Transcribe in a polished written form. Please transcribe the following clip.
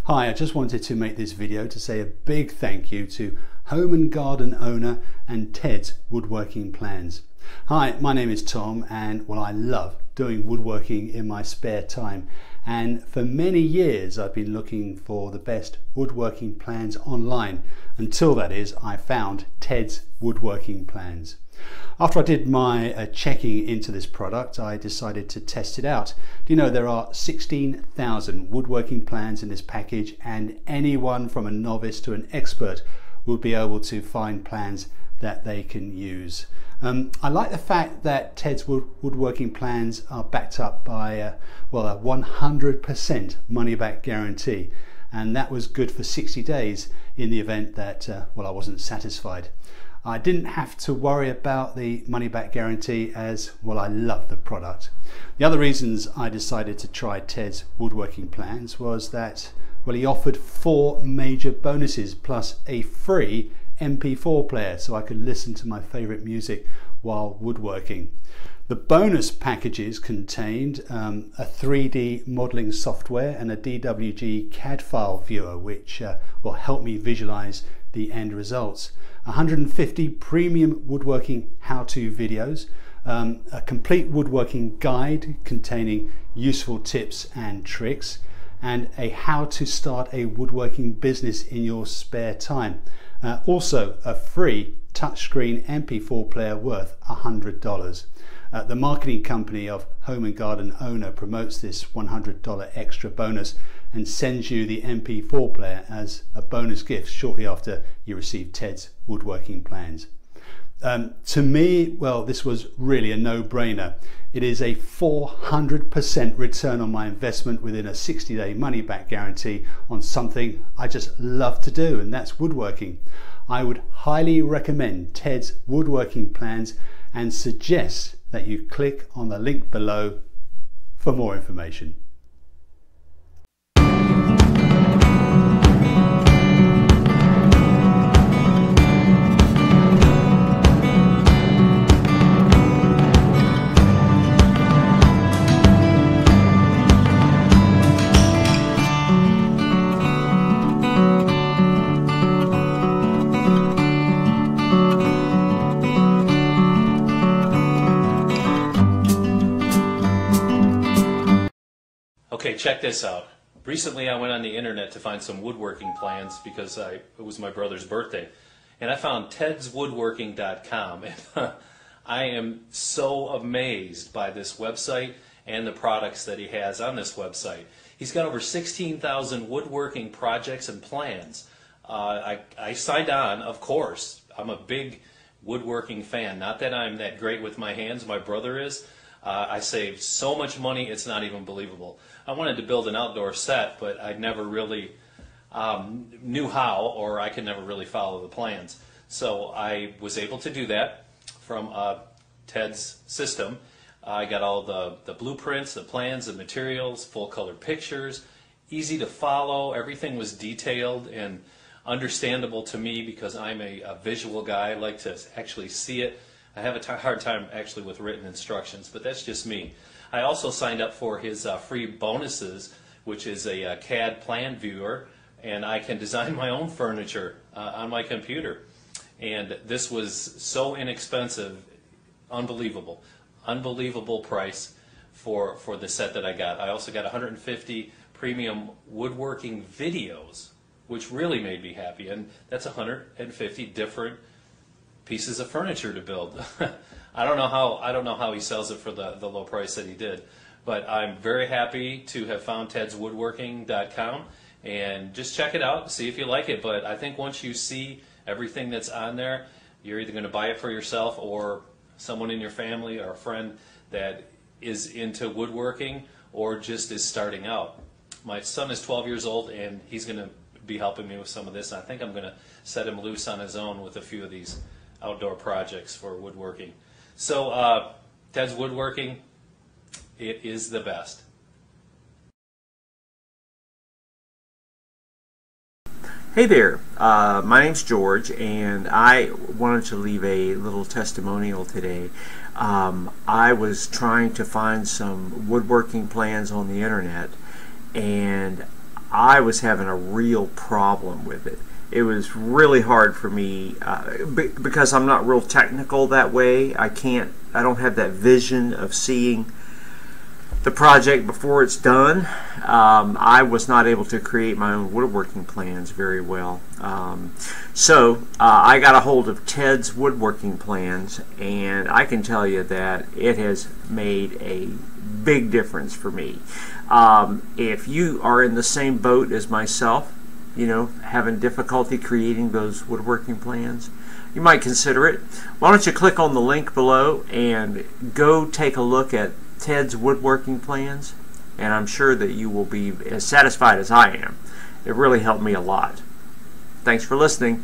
Hi, I just wanted to make this video to say a big thank you to home and garden owner and Ted's Woodworking Plans. Hi, my name is Tom and I love doing woodworking in my spare time, and for many years I've been looking for the best woodworking plans online until that is I found Ted's Woodworking Plans. After I did my checking into this product, I decided to test it out. Do you know there are 16,000 woodworking plans in this package, and anyone from a novice to an expert will be able to find plans that they can use. I like the fact that Ted's Woodworking Plans are backed up by a 100% money-back guarantee, and that was good for 60 days in the event that I wasn't satisfied. I didn't have to worry about the money-back guarantee as I love the product. The other reasons I decided to try Ted's Woodworking Plans was that he offered 4 major bonuses plus a free MP4 player so I could listen to my favorite music while woodworking. The bonus packages contained a 3D modeling software and a DWG CAD file viewer, which will help me visualize the end results. 150 premium woodworking how-to videos, a complete woodworking guide containing useful tips and tricks, and a how to start a woodworking business in your spare time. Also a free touchscreen MP4 player worth $100. The marketing company of Home and Garden Owner promotes this $100 extra bonus and sends you the MP4 player as a bonus gift shortly after you receive Ted's Woodworking Plans. To me, this was really a no-brainer. It is a 400% return on my investment within a 60-day money-back guarantee on something I just love to do, and that's woodworking. I would highly recommend Ted's Woodworking Plans and suggest that you click on the link below for more information. Okay, check this out. Recently I went on the internet to find some woodworking plans because it was my brother's birthday, and I found tedswoodworking.com, and I am so amazed by this website and the products that he has on this website. He's got over 16,000 woodworking projects and plans. I signed on, of course. I'm a big woodworking fan. Not that I'm that great with my hands, my brother is. I saved so much money, it's not even believable. I wanted to build an outdoor set, but I never really knew how, or I could never really follow the plans. So I was able to do that from Ted's system. I got all the blueprints, the plans, the materials, full color pictures, easy to follow. Everything was detailed and understandable to me because I'm a visual guy. I like to actually see it. I have a hard time actually with written instructions, but that's just me. I also signed up for his free bonuses, which is a CAD plan viewer, and I can design my own furniture on my computer. And this was so inexpensive, unbelievable. Unbelievable price for the set that I got. I also got 150 premium woodworking videos, which really made me happy, and that's 150 different pieces of furniture to build. I don't know how he sells it for the low price that he did, but I'm very happy to have found tedswoodworking.com, and just check it out, see if you like it. But I think once you see everything that's on there, you're either going to buy it for yourself or someone in your family or a friend that is into woodworking or just is starting out. My son is 12 years old, and he's going to be helping me with some of this. I think I'm going to set him loose on his own with a few of these outdoor projects for woodworking. So Ted's Woodworking, it is the best. Hey there, my name's George, and I wanted to leave a little testimonial today. I was trying to find some woodworking plans on the internet, and I was having a real problem with it. It was really hard for me because I'm not real technical that way. I don't have that vision of seeing the project before it's done. I was not able to create my own woodworking plans very well. So I got a hold of Ted's woodworking plans, and I can tell you that it has made a big difference for me. If you are in the same boat as myself, having difficulty creating those woodworking plans, you might consider it. Why don't you click on the link below and go take a look at Ted's woodworking plans, and I'm sure that you will be as satisfied as I am. It really helped me a lot. Thanks for listening.